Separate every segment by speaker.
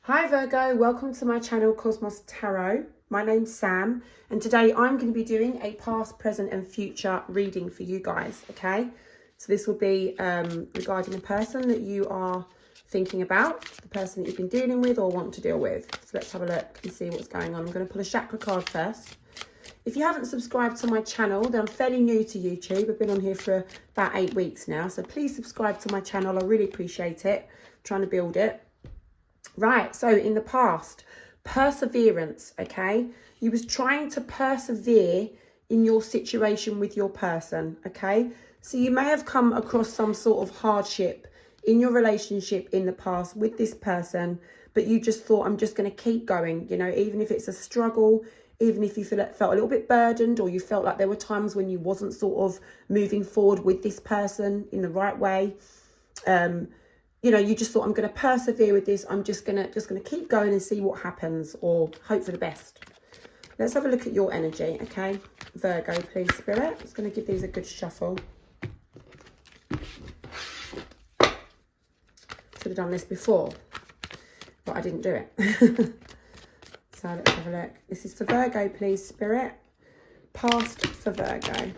Speaker 1: Hi Virgo, welcome to my channel Cosmos Tarot. My name's Sam and today I'm going to be doing a past, present and future reading for you guys, okay? So this will be regarding a person that you are thinking about, the person that you've been dealing with or want to deal with. So let's have a look and see what's going on. I'm going to pull a chakra card first. If you haven't subscribed to my channel, then I'm fairly new to YouTube. I've been on here for about 8 weeks now. So please subscribe to my channel. I really appreciate it. I'm trying to build it. Right, so in the past, perseverance, okay? You was trying to persevere in your situation with your person, okay? So you may have come across some sort of hardship in your relationship in the past with this person, but you just thought, I'm just going to keep going, you know, even if it's a struggle, even if you felt a little bit burdened or you felt like there were times when you wasn't sort of moving forward with this person in the right way. You know, you just thought, I'm going to persevere with this. I'm just going to keep going and see what happens or hope for the best. Let's have a look at your energy, okay? Virgo, please, Spirit. It's going to give these a good shuffle. Should have done this before, but I didn't do it. So let's have a look. This is for Virgo, please, Spirit. Past for Virgo.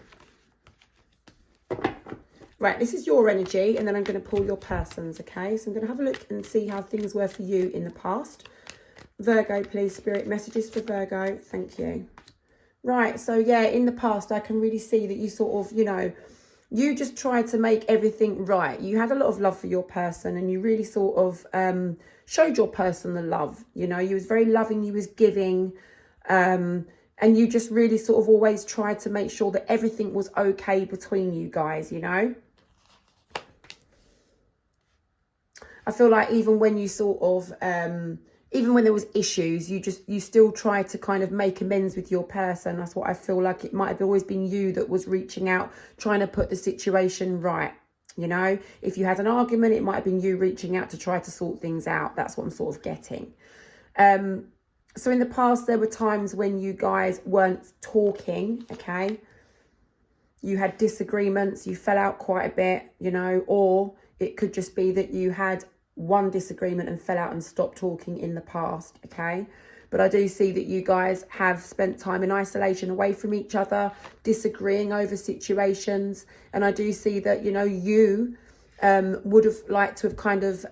Speaker 1: Right, this is your energy, and then I'm going to pull your person's, okay? So I'm going to have a look and see how things were for you in the past. Virgo, please, Spirit, messages for Virgo. Thank you. Right, so yeah, in the past, I can really see that you sort of, you know, you just tried to make everything right. You had a lot of love for your person, and you really sort of showed your person the love. You know, you was very loving, you was giving, and you just really sort of always tried to make sure that everything was okay between you guys, you know. I feel like even when you sort of, even when there was issues, you still tried to kind of make amends with your person. That's what I feel like. It might have always been you that was reaching out, trying to put the situation right. You know, if you had an argument, it might have been you reaching out to try to sort things out. That's what I'm sort of getting. So in the past, there were times when you guys weren't talking, okay? You had disagreements, you fell out quite a bit, you know, or it could just be that you had one disagreement and fell out and stopped talking in the past, okay? But I do see that you guys have spent time in isolation away from each other, disagreeing over situations. And I do see that, you know, you would have liked to have kind of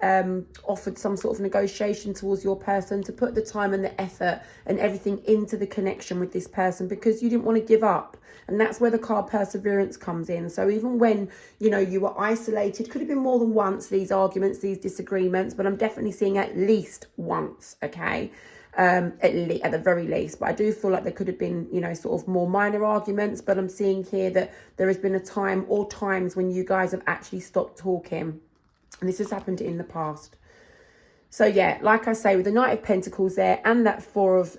Speaker 1: offered some sort of negotiation towards your person to put the time and the effort and everything into the connection with this person because you didn't want to give up. And that's where the card perseverance comes in. So even when, you know, you were isolated, could have been more than once, these arguments, these disagreements, but I'm definitely seeing at least once, okay? At the very least. But I do feel like there could have been, you know, sort of more minor arguments, but I'm seeing here that there has been a time or times when you guys have actually stopped talking, and this has happened in the past. So yeah, like I say, with the Knight of Pentacles there and that Four of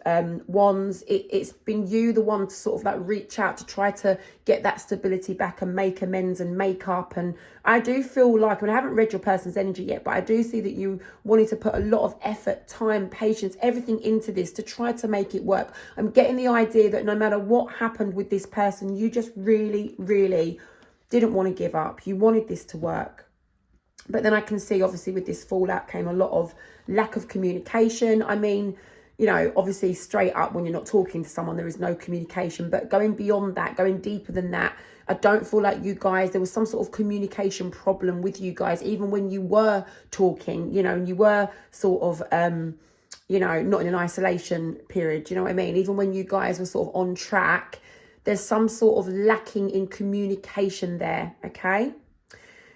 Speaker 1: Wands, it's been you, the one to sort of like reach out to try to get that stability back and make amends and make up. And I do feel like, I mean, I haven't read your person's energy yet, but I do see that you wanted to put a lot of effort, time, patience, everything into this to try to make it work. I'm getting the idea that no matter what happened with this person, you just really, really didn't want to give up. You wanted this to work. But then I can see, obviously, with this fallout came a lot of lack of communication. I mean, you know, obviously straight up when you're not talking to someone, there is no communication. But going beyond that, going deeper than that, I don't feel like you guys, there was some sort of communication problem with you guys, even when you were talking, you know, and you were sort of, you know, not in an isolation period. Do you know what I mean? Even when you guys were sort of on track, there's some sort of lacking in communication there, okay?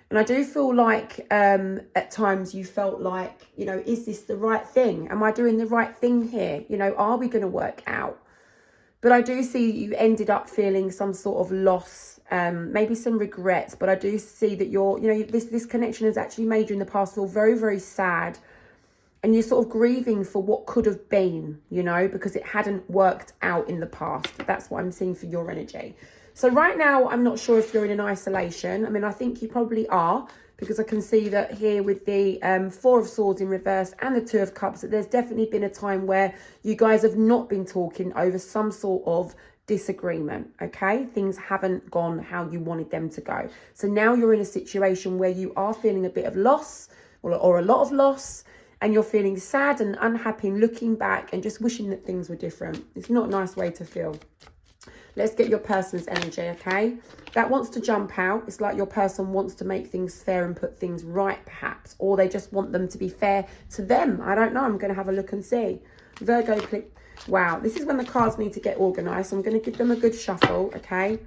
Speaker 1: And I do feel like at times you felt like, you know, is this the right thing? Am I doing the right thing here? You know, are we going to work out? But I do see you ended up feeling some sort of loss, maybe some regrets. But I do see that you're, you know, this connection has actually made you in the past feel very, very sad. And you're sort of grieving for what could have been, you know, because it hadn't worked out in the past. That's what I'm seeing for your energy. So right now, I'm not sure if you're in an isolation. I mean, I think you probably are, because I can see that here with the Four of Swords in reverse and the Two of Cups, that there's definitely been a time where you guys have not been talking over some sort of disagreement, okay? Things haven't gone how you wanted them to go. So now you're in a situation where you are feeling a bit of loss or a lot of loss, and you're feeling sad and unhappy and looking back and just wishing that things were different. It's not a nice way to feel. Let's get your person's energy, okay? That wants to jump out. It's like your person wants to make things fair and put things right, perhaps. Or they just want them to be fair to them. I don't know. I'm going to have a look and see. Virgo, click. Wow, this is when the cards need to get organised. So I'm going to give them a good shuffle, okay?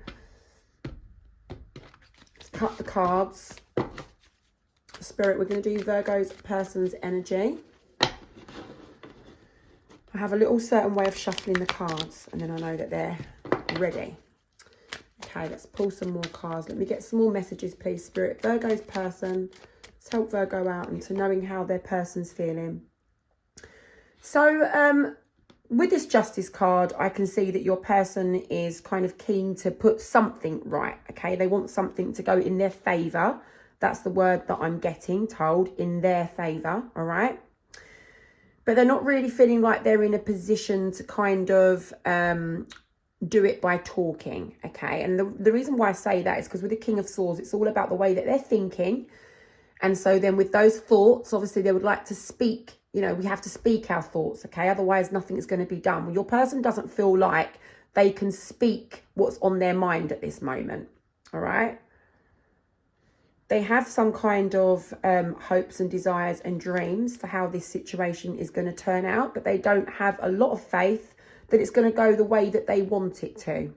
Speaker 1: Let's cut the cards. Spirit, we're going to do Virgo's person's energy. I have a little certain way of shuffling the cards, and then I know that they're ready. Okay, let's pull some more cards. Let me get some more messages, please, Spirit. Virgo's person. Let's help Virgo out into knowing how their person's feeling. So, with this Justice card, I can see that your person is kind of keen to put something right, okay? They want something to go in their favour. That's the word that I'm getting told, in their favour, all right? But they're not really feeling like they're in a position to kind of do it by talking, okay? And the reason why I say that is because with the King of Swords, it's all about the way that they're thinking. And so then with those thoughts, obviously they would like to speak. You know, we have to speak our thoughts, okay? Otherwise, nothing is going to be done. Well, your person doesn't feel like they can speak what's on their mind at this moment, all right? They have some kind of hopes and desires and dreams for how this situation is going to turn out, but they don't have a lot of faith that it's going to go the way that they want it to.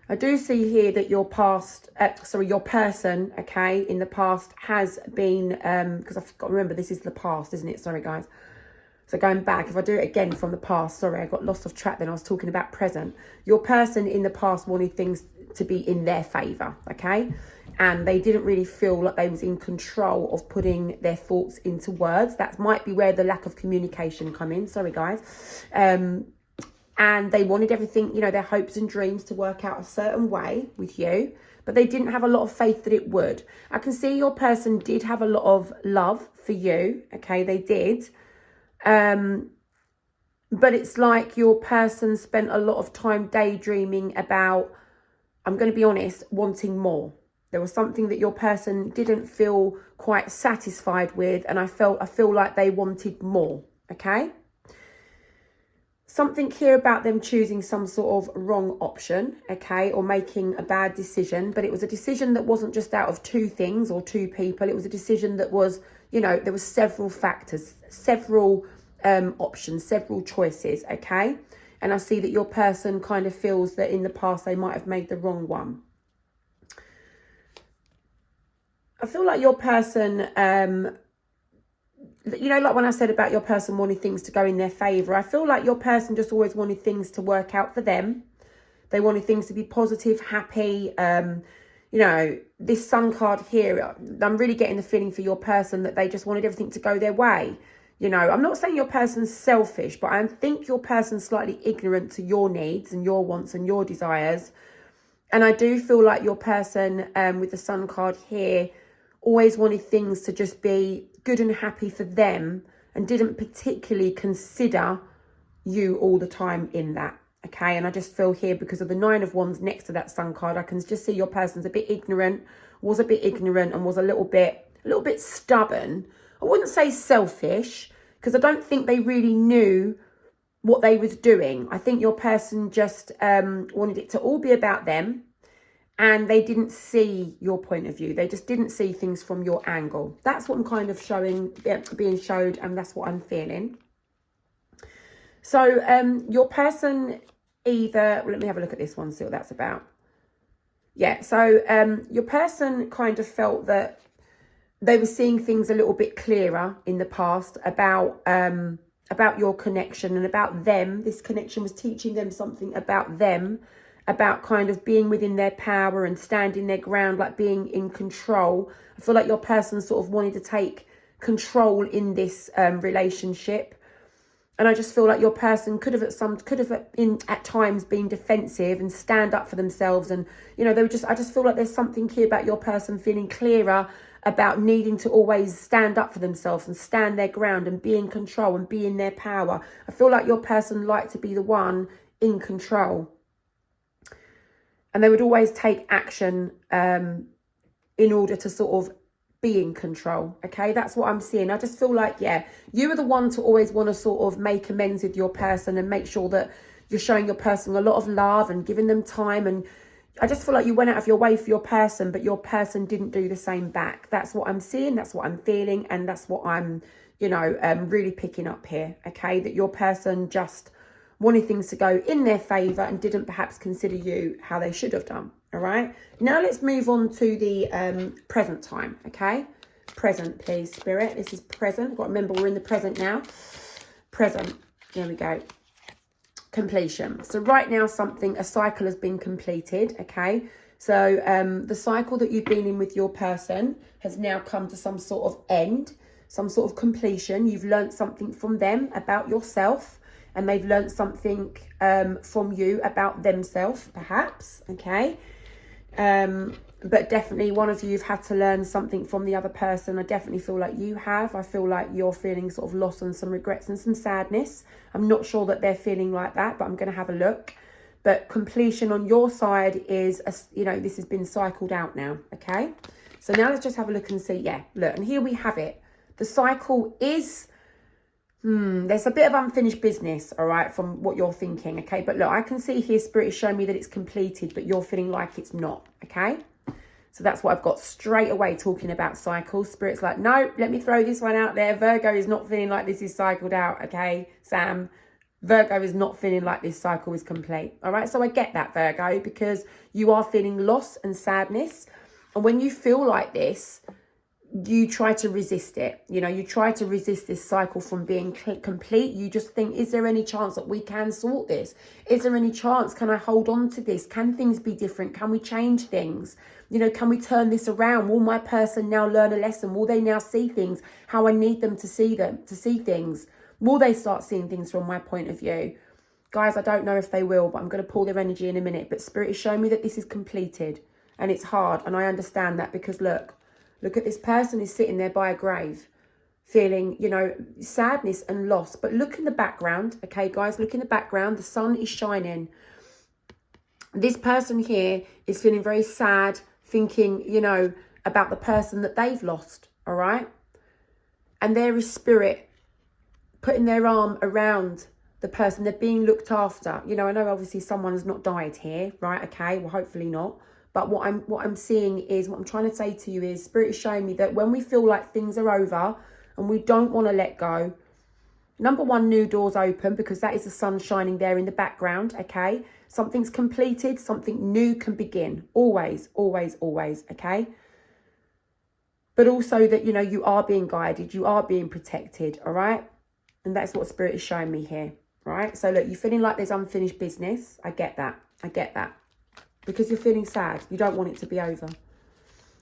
Speaker 1: I do see here that your person, okay, in the past has been, because I've got to remember, this is the past, isn't it? Sorry, guys. So going back, if I do it again from the past, sorry, I got lost of track then. I was talking about present. Your person in the past wanted things to be in their favour, okay? And they didn't really feel like they was in control of putting their thoughts into words. That might be where the lack of communication come in. Sorry, guys. And they wanted everything, you know, their hopes and dreams to work out a certain way with you, but they didn't have a lot of faith that it would. I can see your person did have a lot of love for you, okay, they did. But it's like your person spent a lot of time daydreaming about, I'm going to be honest, wanting more. There was something that your person didn't feel quite satisfied with, and I feel like they wanted more, okay? Something here about them choosing some sort of wrong option, okay, or making a bad decision, but it was a decision that wasn't just out of two things or two people. It was a decision that was, you know, there was several factors, several options, several choices, okay? And I see that your person kind of feels that in the past they might have made the wrong one. I feel like your person, you know, like when I said about your person wanting things to go in their favour, I feel like your person just always wanted things to work out for them. They wanted things to be positive, happy. You know, this Sun card here, I'm really getting the feeling for your person that they just wanted everything to go their way. You know, I'm not saying your person's selfish, but I think your person's slightly ignorant to your needs and your wants and your desires. And I do feel like your person with the Sun card here always wanted things to just be good and happy for them and didn't particularly consider you all the time in that, okay? And I just feel here because of the Nine of Wands next to that Sun card, I can just see your person's a bit ignorant, was a bit ignorant and was a little bit stubborn. I wouldn't say selfish, because I don't think they really knew what they was doing. I think your person just wanted it to all be about them, and they didn't see your point of view. They just didn't see things from your angle. That's what I'm kind of showing, being showed, and that's what I'm feeling. So your person either, well, let me have a look at this one, see what that's about. Yeah, so your person kind of felt that they were seeing things a little bit clearer in the past about your connection and about them. This connection was teaching them something about them, about kind of being within their power and standing their ground, like being in control. I feel like your person sort of wanted to take control in this relationship. And I just feel like your person could have at times been defensive and stand up for themselves. And, you know, I just feel like there's something here about your person feeling clearer about needing to always stand up for themselves and stand their ground and be in control and be in their power. I feel like your person liked to be the one in control. And they would always take action in order to sort of be in control. Okay, that's what I'm seeing. I just feel like, yeah, you are the one to always want to sort of make amends with your person and make sure that you're showing your person a lot of love and giving them time. And I just feel like you went out of your way for your person, but your person didn't do the same back. That's what I'm seeing, that's what I'm feeling, and that's what I'm, you know, really picking up here. Okay, that your person just wanted things to go in their favour and didn't perhaps consider you how they should have done. All right, now let's move on to the present time. Okay, present, please, Spirit. This is present. Got to remember, we're in the present now. Present. There we go. Completion. So right now, a cycle has been completed. Okay, so the cycle that you've been in with your person has now come to some sort of end, some sort of completion. You've learned something from them about yourself, and they've learned something from you about themselves, perhaps. Okay. But definitely one of you have had to learn something from the other person. I definitely feel like you have. I feel like you're feeling sort of loss and some regrets and some sadness. I'm not sure that they're feeling like that, but I'm going to have a look. But completion on your side is, you know, this has been cycled out now. Okay. So now let's just have a look and see. Yeah, look, and here we have it. The cycle is, there's a bit of unfinished business, all right, from what you're thinking, okay? But look, I can see here Spirit is showing me that it's completed, but you're feeling like it's not, okay? So that's what I've got straight away talking about cycles. Spirit's like, no, let me throw this one out there. Virgo is not feeling like this is cycled out, okay, Sam? Virgo is not feeling like this cycle is complete, all right? So I get that, Virgo, because you are feeling loss and sadness. And when you feel like this, you try to resist it. You know, you try to resist this cycle from being complete. You just think, is there any chance that we can sort this? Is there any chance? Can I hold on to this? Can things be different? Can we change things? You know, can we turn this around? Will my person now learn a lesson? Will they now see things how I need them to see things? Will they start seeing things from my point of view? Guys, I don't know if they will, but I'm going to pull their energy in a minute. But Spirit is showing me that this is completed, and it's hard. And I understand that, because look at this person is sitting there by a grave, feeling, you know, sadness and loss. But look in the background, okay, guys, look in the background. The sun is shining. This person here is feeling very sad, thinking, you know, about the person that they've lost, all right? And there is Spirit putting their arm around the person. They're being looked after. You know, I know obviously someone has not died here, right? Okay, well, hopefully not. But what I'm seeing is, what I'm trying to say to you is, Spirit is showing me that when we feel like things are over and we don't want to let go, number one, new doors open, because that is the sun shining there in the background, okay? Something's completed, something new can begin. Always, always, always, okay? But also that, you know, you are being guided, you are being protected, all right? And that's what Spirit is showing me here, right? So look, you're feeling like there's unfinished business. I get that. I get that. Because you're feeling sad. You don't want it to be over.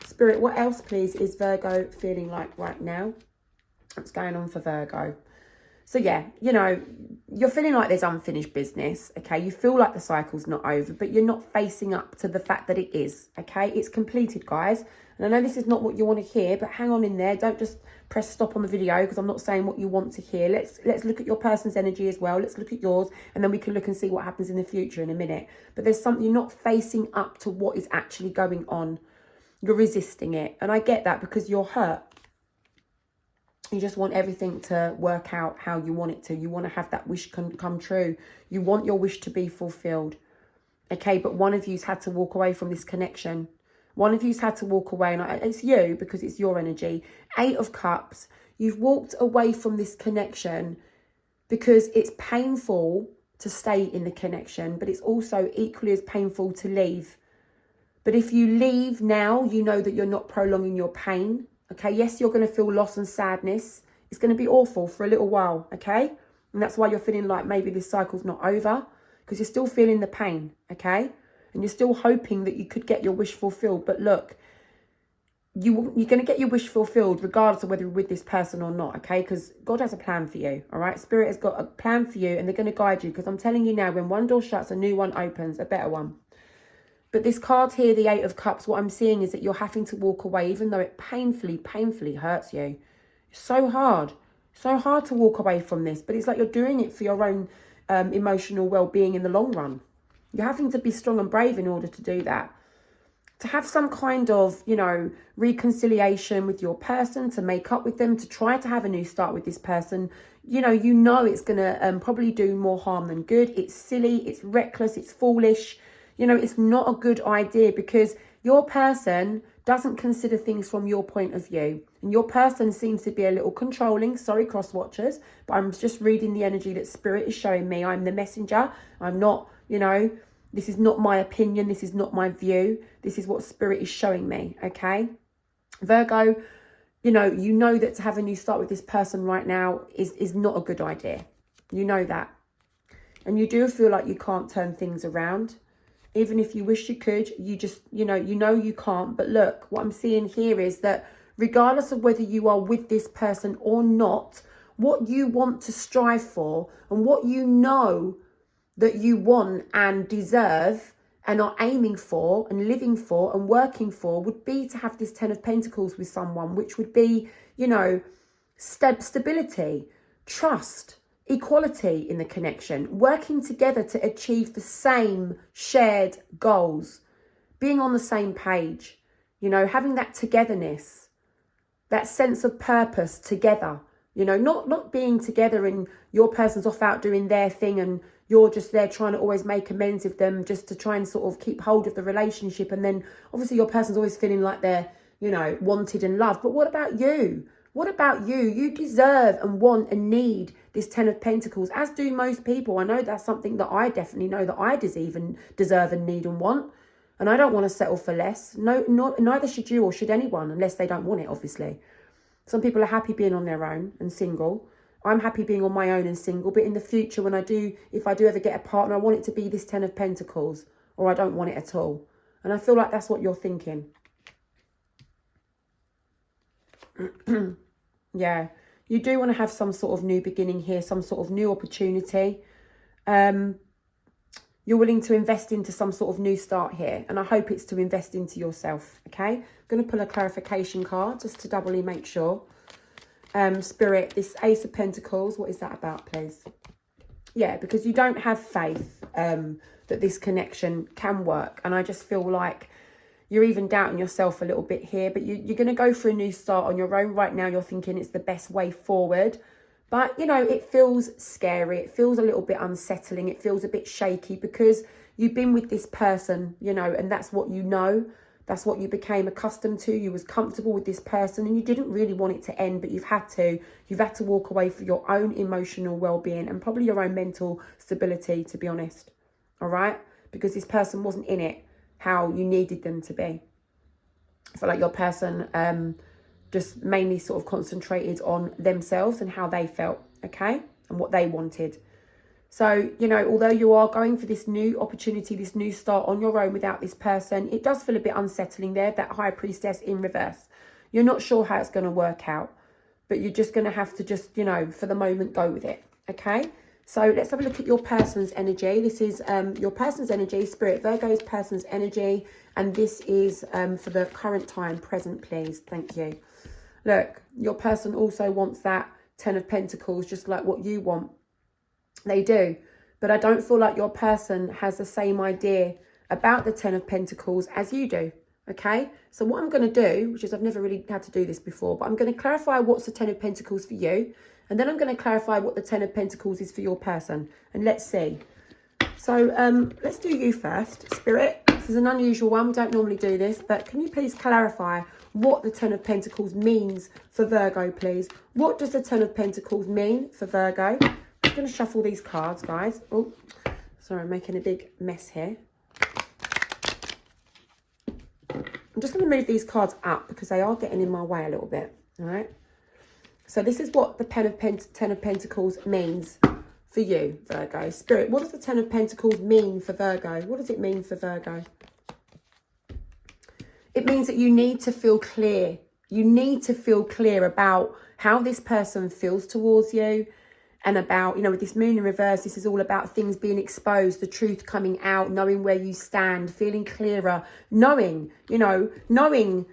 Speaker 1: Spirit, what else, please, is Virgo feeling like right now? What's going on for Virgo? So, yeah, you know, you're feeling like there's unfinished business, okay? You feel like the cycle's not over, but you're not facing up to the fact that it is, okay? It's completed, guys. And I know this is not what you want to hear, but hang on in there. Don't just press stop on the video, because I'm not saying what you want to hear. Let's look at your person's energy as well. Let's look at yours, and then we can look and see what happens in the future in a minute. But there's something, you're not facing up to what is actually going on. You're resisting it. And I get that, because you're hurt. You just want everything to work out how you want it to. You want to have that wish come true. You want your wish to be fulfilled. Okay, but one of you's had to walk away from this connection. One of you's had to walk away, and it's you, because it's your energy. 8 of Cups. You've walked away from this connection because it's painful to stay in the connection, but it's also equally as painful to leave. But if you leave now, you know that you're not prolonging your pain. Okay, yes, you're going to feel loss and sadness. It's going to be awful for a little while, okay? And that's why you're feeling like maybe this cycle's not over, because you're still feeling the pain, okay? And you're still hoping that you could get your wish fulfilled. But look, you're going to get your wish fulfilled regardless of whether you're with this person or not, okay? Because God has a plan for you, all right? Spirit has got a plan for you, and they're going to guide you, because I'm telling you now, when one door shuts, a new one opens, a better one. But this card here, the 8 of Cups, what I'm seeing is that you're having to walk away, even though it painfully hurts you. It's so hard to walk away from this. But it's like you're doing it for your own emotional well-being in the long run. You're having to be strong and brave in order to do that. to have some kind of, you know, reconciliation with your person, to make up with them, to try to have a new start with this person, you know it's going to probably do more harm than good. It's silly, it's reckless, it's foolish. You know, it's not a good idea, because your person doesn't consider things from your point of view. And your person seems to be a little controlling. Sorry, cross watchers, but I'm just reading the energy that Spirit is showing me. I'm the messenger. I'm not, you know, this is not my opinion. This is not my view. This is what Spirit is showing me, okay? Virgo, you know that to have a new start with this person right now is not a good idea. You know that. And you do feel like you can't turn things around. Even if you wish you could, you just, you know you can't. But look, what I'm seeing here is that regardless of whether you are with this person or not, what you want to strive for and what you know that you want and deserve and are aiming for and living for and working for would be to have this 10 of Pentacles with someone, which would be, you know, stability, trust, equality in the connection, working together to achieve the same shared goals, being on the same page, you know, having that togetherness, that sense of purpose together, you know, not being together and your person's off out doing their thing and you're just there trying to always make amends with them just to try and sort of keep hold of the relationship. And then obviously your person's always feeling like they're, you know, wanted and loved. But what about you? What about you? You deserve and want and need this 10 of Pentacles, as do most people. I know that's something that I definitely know that I deserve and need and want. And I don't want to settle for less. No, neither should you or should anyone, unless they don't want it, obviously. Some people are happy being on their own and single. I'm happy being on my own and single. But in the future, if I do ever get a partner, I want it to be this 10 of Pentacles, or I don't want it at all. And I feel like that's what you're thinking. Yeah, you do want to have some sort of new beginning here, some sort of new opportunity. You're willing to invest into some sort of new start here. And I hope it's to invest into yourself, okay? I'm going to pull a clarification card just to doubly make sure. Spirit, this Ace of Pentacles, what is that about, please? Yeah, because you don't have faith that this connection can work. And I just feel like you're even doubting yourself a little bit here. But you're going to go for a new start on your own right now. You're thinking it's the best way forward. But, you know, it feels scary. It feels a little bit unsettling. It feels a bit shaky because you've been with this person, you know, and that's what you know. That's what you became accustomed to. You was comfortable with this person and you didn't really want it to end, but you've had to. You've had to walk away for your own emotional well-being and probably your own mental stability, to be honest. All right? Because this person wasn't in it how you needed them to be. I feel like your person just mainly sort of concentrated on themselves and how they felt, okay? And what they wanted. So, you know, although you are going for this new opportunity, this new start on your own without this person, it does feel a bit unsettling there, that High Priestess in reverse. You're not sure how it's going to work out, but you're just going to have to just, you know, for the moment, go with it, okay? So let's have a look at your person's energy. This is your person's energy, Spirit, Virgo's person's energy, and this is for the current time, present, please. Thank you. Look, your person also wants that 10 of Pentacles, just like what you want. They do, but I don't feel like your person has the same idea about the 10 of Pentacles as you do, okay? So what I'm going to do, which is I've never really had to do this before, but I'm going to clarify what's the 10 of Pentacles for you, and then I'm going to clarify what the 10 of Pentacles is for your person, and let's see. So let's do you first, Spirit. This is an unusual one. We don't normally do this, but can you please clarify what the 10 of Pentacles means for Virgo, please? What does the 10 of Pentacles mean for Virgo? I'm going to shuffle these cards, guys. Oh, sorry, I'm making a big mess here. I'm just going to move these cards up because they are getting in my way a little bit. All right. So this is what the 10 of Pentacles means for you, Virgo. Spirit, what does the 10 of Pentacles mean for Virgo? What does it mean for Virgo? It means that you need to feel clear. You need to feel clear about how this person feels towards you. And about, you know, with this moon in reverse, this is all about things being exposed, the truth coming out, knowing where you stand, feeling clearer, knowing, you know, knowing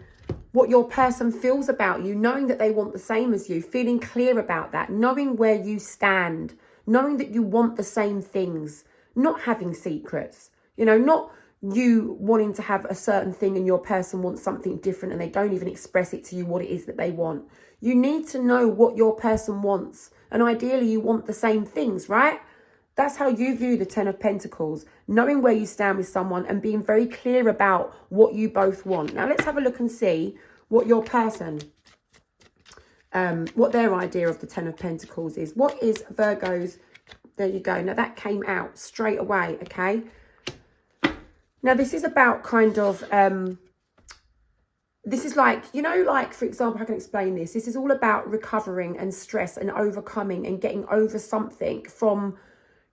Speaker 1: what your person feels about you, knowing that they want the same as you, feeling clear about that, knowing where you stand, knowing that you want the same things, not having secrets, you know, you wanting to have a certain thing and your person wants something different and they don't even express it to you what it is that they want. You need to know what your person wants. And ideally you want the same things, right? That's how you view the Ten of Pentacles. Knowing where you stand with someone and being very clear about what you both want. Now let's have a look and see what your person, what their idea of the Ten of Pentacles is. What is Virgo's? There you go. Now that came out straight away, okay? Now this is about kind of, this is like, you know, like, for example, how can I explain this? This is all about recovering and stress and overcoming and getting over something from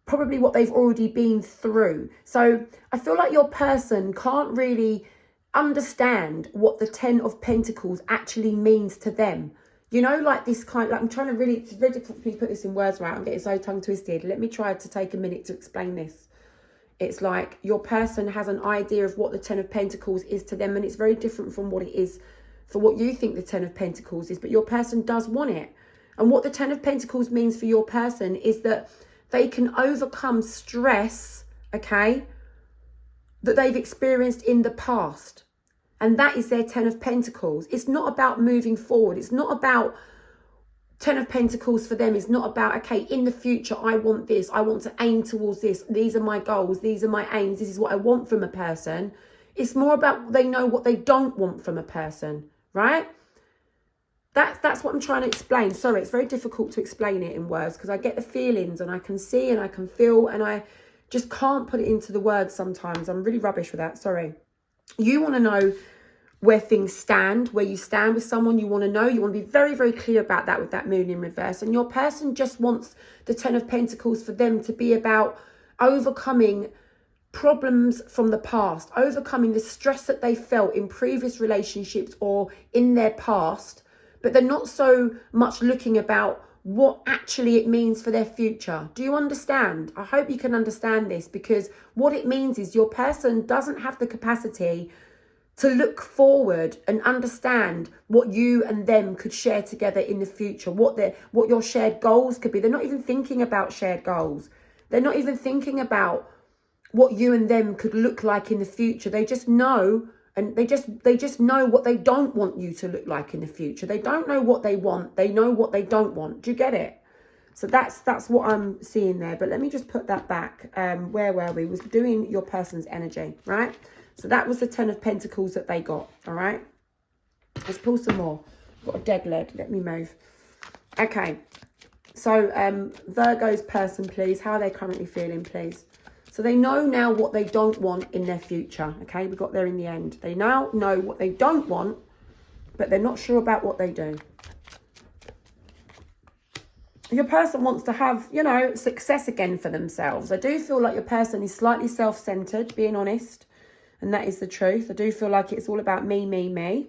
Speaker 1: probably what they've already been through. So I feel like your person can't really understand what the Ten of Pentacles actually means to them. You know, like this kind, like I'm trying to really, it's very difficult for me to put this in words, right? I'm getting so tongue twisted. Let me try to take a minute to explain this. It's like your person has an idea of what the Ten of Pentacles is to them, and it's very different from what it is for what you think the Ten of Pentacles is, but your person does want it. And what the Ten of Pentacles means for your person is that they can overcome stress, okay, that they've experienced in the past. And that is their Ten of Pentacles. It's not about moving forward. It's not about, Ten of Pentacles for them is not about, okay, in the future, I want this. I want to aim towards this. These are my goals. These are my aims. This is what I want from a person. It's more about they know what they don't want from a person, right? That's what I'm trying to explain. Sorry, it's very difficult to explain it in words because I get the feelings and I can see and I can feel and I just can't put it into the words sometimes. I'm really rubbish with that. Sorry. You want to know where things stand, where you stand with someone. You want to know, you want to be very, very clear about that with that moon in reverse. And your person just wants the Ten of Pentacles for them to be about overcoming problems from the past, overcoming the stress that they felt in previous relationships or in their past, but they're not so much looking about what actually it means for their future. Do you understand? I hope you can understand this, because what it means is your person doesn't have the capacity to look forward and understand what you and them could share together in the future, what your shared goals could be. They're not even thinking about shared goals. They're not even thinking about what you and them could look like in the future. They just know, and they just know what they don't want you to look like in the future. They don't know what they want. They know what they don't want. Do you get it? So that's what I'm seeing there. But let me just put that back. Where were we? Was doing your person's energy, right? So that was the Ten of Pentacles that they got, all right? Let's pull some more. Got a dead leg. Let me move. Okay. So Virgo's person, please. How are they currently feeling, please? So they know now what they don't want in their future, okay? We got there in the end. They now know what they don't want, but they're not sure about what they do. Your person wants to have, you know, success again for themselves. I do feel like your person is slightly self-centered, being honest. And that is the truth. I do feel like it's all about me, me, me.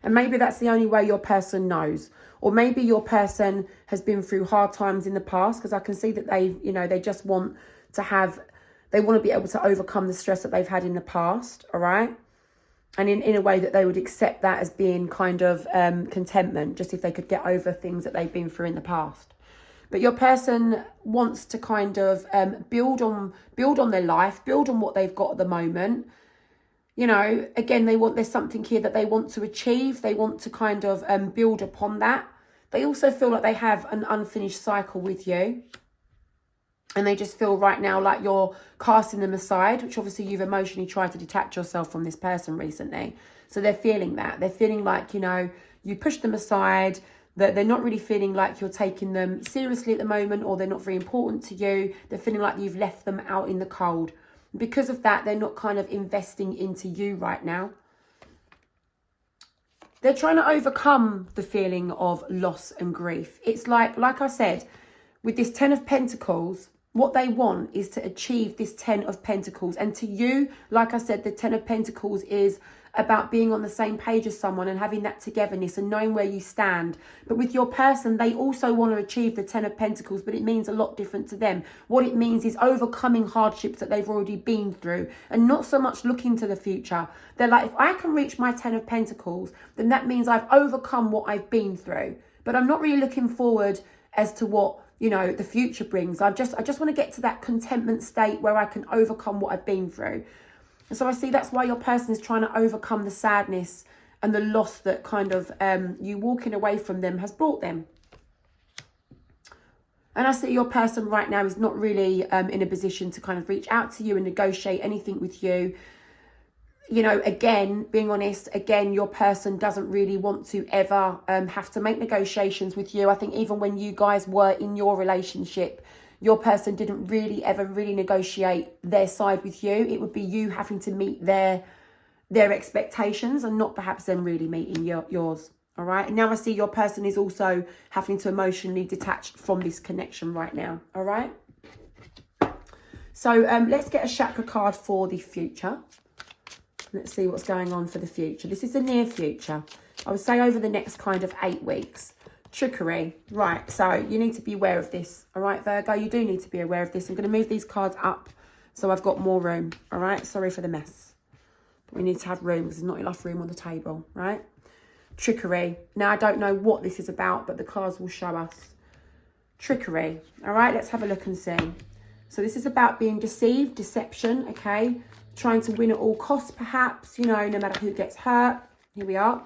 Speaker 1: And maybe that's the only way your person knows. Or maybe your person has been through hard times in the past, because I can see that they, you know, they just want to have, they want to be able to overcome the stress that they've had in the past, all right? And in a way that they would accept that as being kind of contentment, just if they could get over things that they've been through in the past. But your person wants to kind of build on their life, build on what they've got at the moment. You know, again, there's something here that they want to achieve. They want to kind of build upon that. They also feel like they have an unfinished cycle with you. And they just feel right now like you're casting them aside, which obviously you've emotionally tried to detach yourself from this person recently. So they're feeling that. They're feeling like, you know, you push them aside, that they're not really feeling like you're taking them seriously at the moment, or they're not very important to you. They're feeling like you've left them out in the cold. Because of that, they're not kind of investing into you right now. They're trying to overcome the feeling of loss and grief. It's like I said, with this Ten of Pentacles, what they want is to achieve this Ten of Pentacles. And to you, like I said, the Ten of Pentacles is about being on the same page as someone and having that togetherness and knowing where you stand. But with your person, they also want to achieve the Ten of Pentacles, but it means a lot different to them. What it means is overcoming hardships that they've already been through and not so much looking to the future. They're like, if I can reach my Ten of Pentacles, then that means I've overcome what I've been through. But I'm not really looking forward as to what you know, the future brings. I just want to get to that contentment state where I can overcome what I've been through. And so I see that's why your person is trying to overcome the sadness and the loss that kind of you walking away from them has brought them. And I see your person right now is not really in a position to kind of reach out to you and negotiate anything with you. You know, again, being honest, again, your person doesn't really want to ever have to make negotiations with you. I think even when you guys were in your relationship, your person didn't really ever really negotiate their side with you. It would be you having to meet their expectations and not perhaps them really meeting yours. All right. And now I see your person is also having to emotionally detach from this connection right now. All right. So let's get a chakra card for the future. Let's see what's going on for the future. This is the near future. I would say over the next kind of 8 weeks. Trickery. Right. So you need to be aware of this. All right, Virgo, you do need to be aware of this. I'm going to move these cards up so I've got more room. All right. Sorry for the mess. But we need to have room because there's not enough room on the table. Right. Trickery. Now, I don't know what this is about, but the cards will show us. Trickery. All right, let's have a look and see. So this is about being deceived, deception, okay? Trying to win at all costs, perhaps, you know, no matter who gets hurt. Here we are.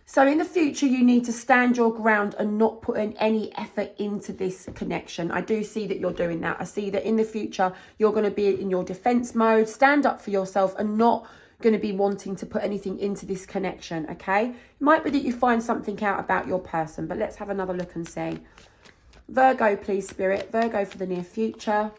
Speaker 1: So in the future, you need to stand your ground and not put in any effort into this connection. I do see that you're doing that. I see that in the future, you're going to be in your defense mode, stand up for yourself and not going to be wanting to put anything into this connection, okay? It might be that you find something out about your person, but let's have another look and see. Virgo, please, Spirit. Virgo for the near future.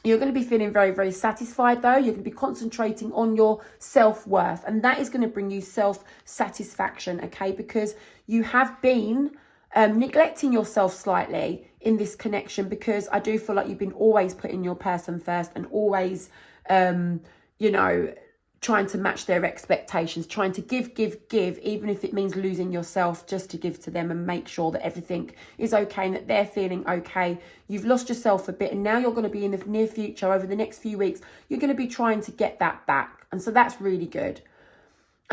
Speaker 1: You're going to be feeling very, very satisfied, though. You're going to be concentrating on your self-worth, and that is going to bring you self-satisfaction, okay? Because you have been neglecting yourself slightly in this connection, because I do feel like you've been always putting your person first and always, you know, trying to match their expectations, trying to give, even if it means losing yourself just to give to them and make sure that everything is okay and that they're feeling okay. You've lost yourself a bit, and now you're going to be in the near future, over the next few weeks, you're going to be trying to get that back. And so that's really good.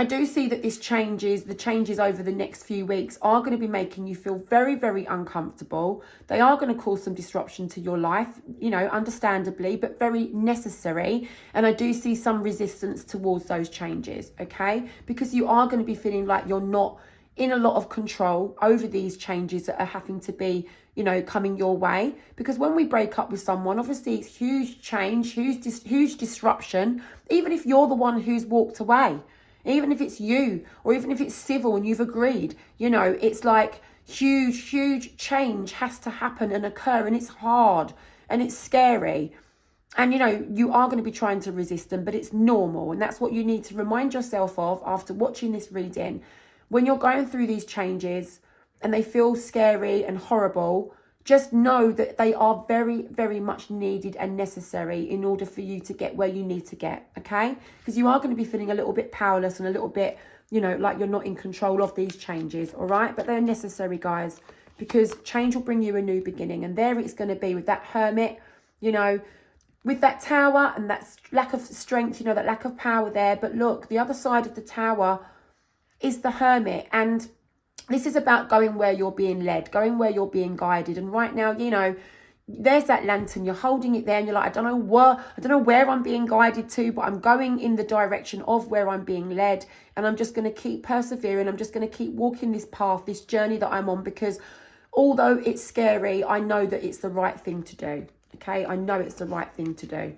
Speaker 1: I do see that the changes over the next few weeks are going to be making you feel very, very uncomfortable. They are going to cause some disruption to your life, you know, understandably, but very necessary. And I do see some resistance towards those changes, okay? Because you are going to be feeling like you're not in a lot of control over these changes that are having to be, you know, coming your way. Because when we break up with someone, obviously it's huge change, huge disruption, even if you're the one who's walked away. Even if it's you, or even if it's civil and you've agreed, you know, it's like huge change has to happen and occur, and it's hard and it's scary. And, you know, you are going to be trying to resist them, but it's normal. And that's what you need to remind yourself of after watching this reading. When you're going through these changes and they feel scary and horrible, just know that they are very, very much needed and necessary in order for you to get where you need to get, okay? Because you are going to be feeling a little bit powerless and a little bit, you know, like you're not in control of these changes, all right? But they're necessary, guys, because change will bring you a new beginning. And there it's going to be with that Hermit, you know, with that Tower and that lack of strength, you know, that lack of power there. But look, the other side of the Tower is the Hermit, and this is about going where you're being led, going where you're being guided. And right now, you know, there's that lantern, you're holding it there and you're like, I don't know where I'm being guided to, but I'm going in the direction of where I'm being led. And I'm just going to keep persevering. I'm just going to keep walking this path, this journey that I'm on, because although it's scary, I know that it's the right thing to do. Okay, I know it's the right thing to do.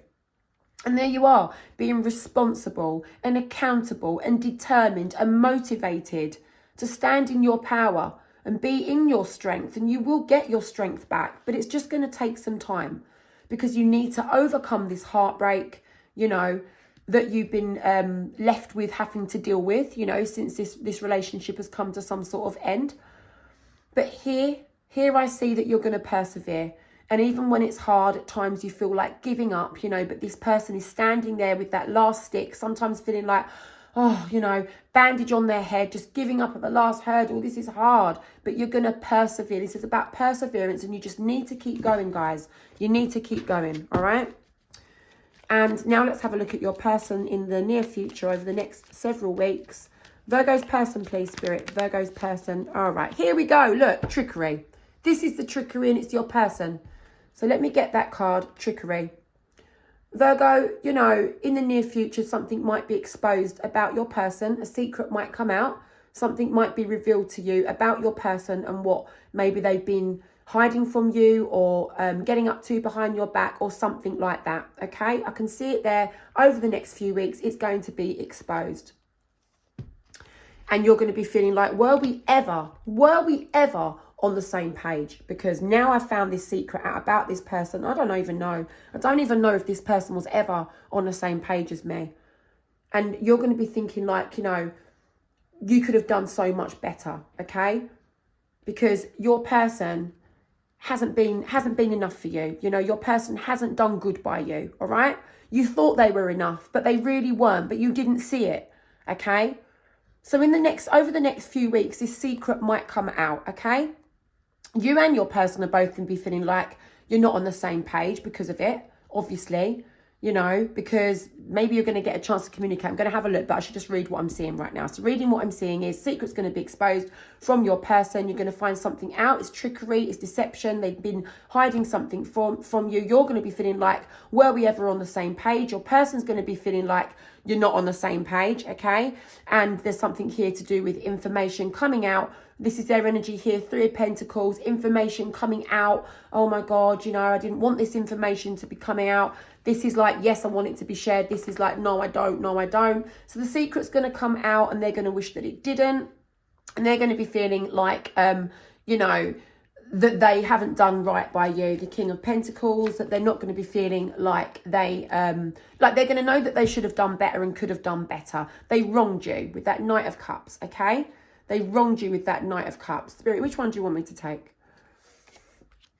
Speaker 1: And there you are, being responsible and accountable and determined and motivated to stand in your power and be in your strength, and you will get your strength back, but it's just going to take some time, because you need to overcome this heartbreak, you know, that you've been left with having to deal with, you know, since this relationship has come to some sort of end. But here I see that you're going to persevere. And even when it's hard, at times you feel like giving up, you know, but this person is standing there with that last stick, sometimes feeling like, oh, you know, bandage on their head, just giving up at the last hurdle. This is hard, but you're going to persevere. This is about perseverance, and you just need to keep going, guys. You need to keep going, all right? And now let's have a look at your person in the near future over the next several weeks. Virgo's person, please, Spirit. Virgo's person. All right, here we go. Look, trickery. This is the trickery and it's your person. So let me get that card, trickery. Virgo, you know, in the near future, something might be exposed about your person. A secret might come out. Something might be revealed to you about your person and what maybe they've been hiding from you or getting up to behind your back or something like that, okay? I can see it there. Over the next few weeks, it's going to be exposed. And you're going to be feeling like, were we ever on the same page? Because now I found this secret out about this person. I don't even know. I don't even know if this person was ever on the same page as me. And you're going to be thinking like, you know, you could have done so much better, okay? Because your person hasn't been enough for you. You know, your person hasn't done good by you, all right? You thought they were enough, but they really weren't, but you didn't see it, okay? So over the next few weeks, this secret might come out, okay? You and your person are both going to be feeling like you're not on the same page because of it, obviously, you know, because maybe you're going to get a chance to communicate. I'm going to have a look, but I should just read what I'm seeing right now. So reading what I'm seeing is secret's going to be exposed from your person. You're going to find something out. It's trickery, it's deception. They've been hiding something from you. You're going to be feeling like, were we ever on the same page? Your person's going to be feeling like you're not on the same page, okay? And there's something here to do with information coming out. This is their energy here, 3 of Pentacles, information coming out. Oh my God, you know, I didn't want this information to be coming out. This is like, yes, I want it to be shared. This is like, no, I don't, no, I don't. So the secret's going to come out and they're going to wish that it didn't. And they're going to be feeling like, you know, that they haven't done right by you. The King of Pentacles, that they're not going to be feeling like they're going to know that they should have done better and could have done better. They wronged you with that Knight of Cups, okay? They wronged you with that Knight of Cups. Spirit, which one do you want me to take?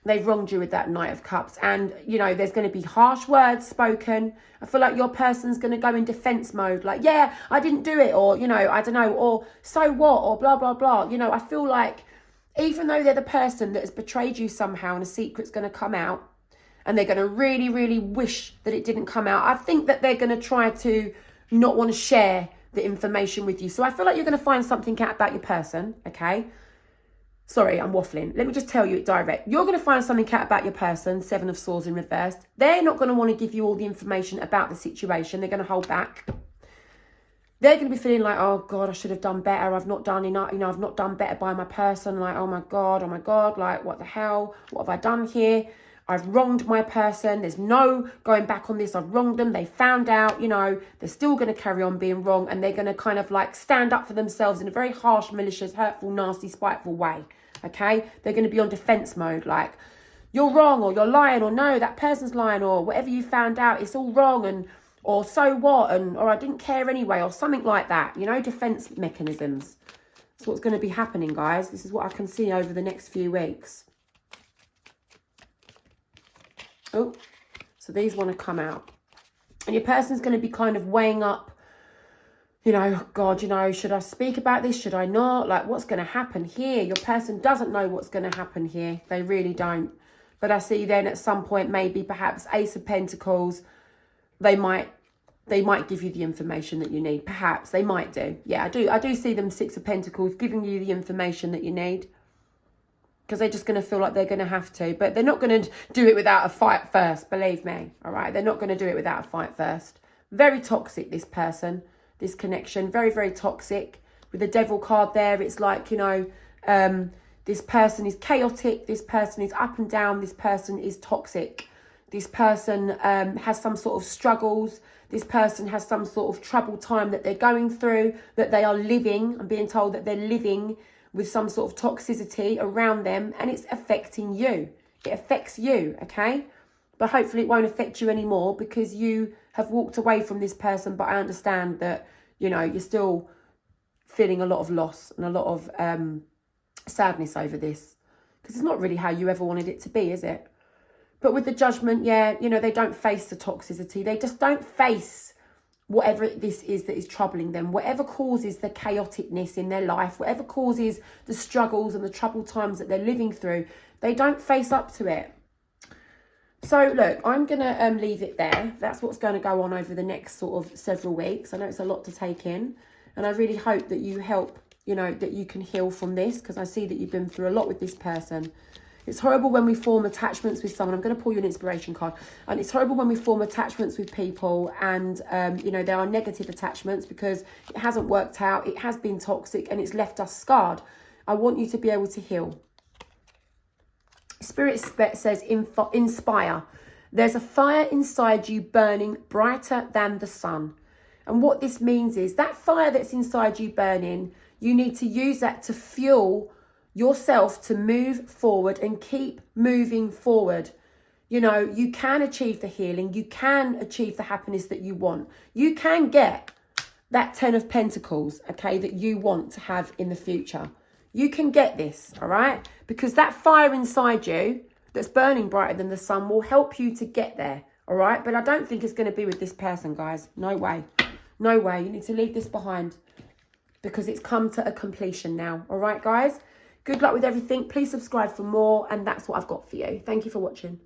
Speaker 1: They've wronged you with that Knight of Cups. And, you know, there's going to be harsh words spoken. I feel like your person's going to go in defense mode. Like, yeah, I didn't do it. Or, you know, I don't know. Or so what? Or blah, blah, blah. You know, I feel like even though they're the person that has betrayed you somehow and a secret's going to come out and they're going to really, really wish that it didn't come out, I think that they're going to try to not want to share the information with you. So I feel like you're going to find something out about your person, okay? Sorry, I'm waffling. Let me just tell you it direct. You're going to find something out about your person, 7 of Swords in reverse. They're not going to want to give you all the information about the situation. They're going to hold back. They're going to be feeling like, oh God, I should have done better. I've not done enough. You know, I've not done better by my person. Like, oh my God, like, what the hell? What have I done here? I've wronged my person. There's no going back on this. I've wronged them. They found out, you know, they're still going to carry on being wrong. And they're going to kind of like stand up for themselves in a very harsh, malicious, hurtful, nasty, spiteful way. Okay? They're going to be on defense mode. Like, you're wrong, or you're lying, or no, that person's lying, or whatever you found out, it's all wrong, and or so what, and or I didn't care anyway, or something like that. You know, defense mechanisms. That's what's going to be happening, guys. This is what I can see over the next few weeks. Oh, so these want to come out. And your person's going to be kind of weighing up, you know, God, you know, should I speak about this? Should I not? Like, what's going to happen here? Your person doesn't know what's going to happen here. They really don't. But I see then at some point, maybe perhaps Ace of Pentacles, they might give you the information that you need. Perhaps they might do. Yeah, I do see them 6 of Pentacles giving you the information that you need. Because they're just going to feel like they're going to have to. But they're not going to do it without a fight first, believe me. All right, they're not going to do it without a fight first. Very toxic, this person, this connection. Very, very toxic. With the Devil card there, it's like, you know, this person is chaotic. This person is up and down. This person is toxic. This person has some sort of struggles. This person has some sort of troubled time that they're going through, that they are living. I'm being told that they're living with some sort of toxicity around them, and it's affecting you. It affects you, okay? But hopefully it won't affect you anymore because you have walked away from this person. But I understand that, you know, you're still feeling a lot of loss and a lot of sadness over this, because it's not really how you ever wanted it to be, is it? But with the Judgment, yeah, you know, they don't face the toxicity. They just don't face whatever this is that is troubling them, whatever causes the chaoticness in their life, whatever causes the struggles and the troubled times that they're living through, they don't face up to it. So look, I'm going to leave it there. That's what's going to go on over the next sort of several weeks. I know it's a lot to take in, and I really hope that you help, you know, that you can heal from this, because I see that you've been through a lot with this person. It's horrible when we form attachments with someone. I'm going to pull you an inspiration card. And it's horrible when we form attachments with people and, you know, there are negative attachments because it hasn't worked out. It has been toxic and it's left us scarred. I want you to be able to heal. Spirit says, inspire. There's a fire inside you burning brighter than the sun. And what this means is that fire that's inside you burning, you need to use that to fuel yourself to move forward and keep moving forward. You know, you can achieve the healing. You can achieve the happiness that you want. You can get that 10 of Pentacles, okay, that you want to have in the future. You can get this, all right? Because that fire inside you that's burning brighter than the sun will help you to get there, all right? But I don't think it's going to be with this person, guys. No way. No way. You need to leave this behind because it's come to a completion now, all right, guys? Good luck with everything. Please subscribe for more, and that's what I've got for you. Thank you for watching.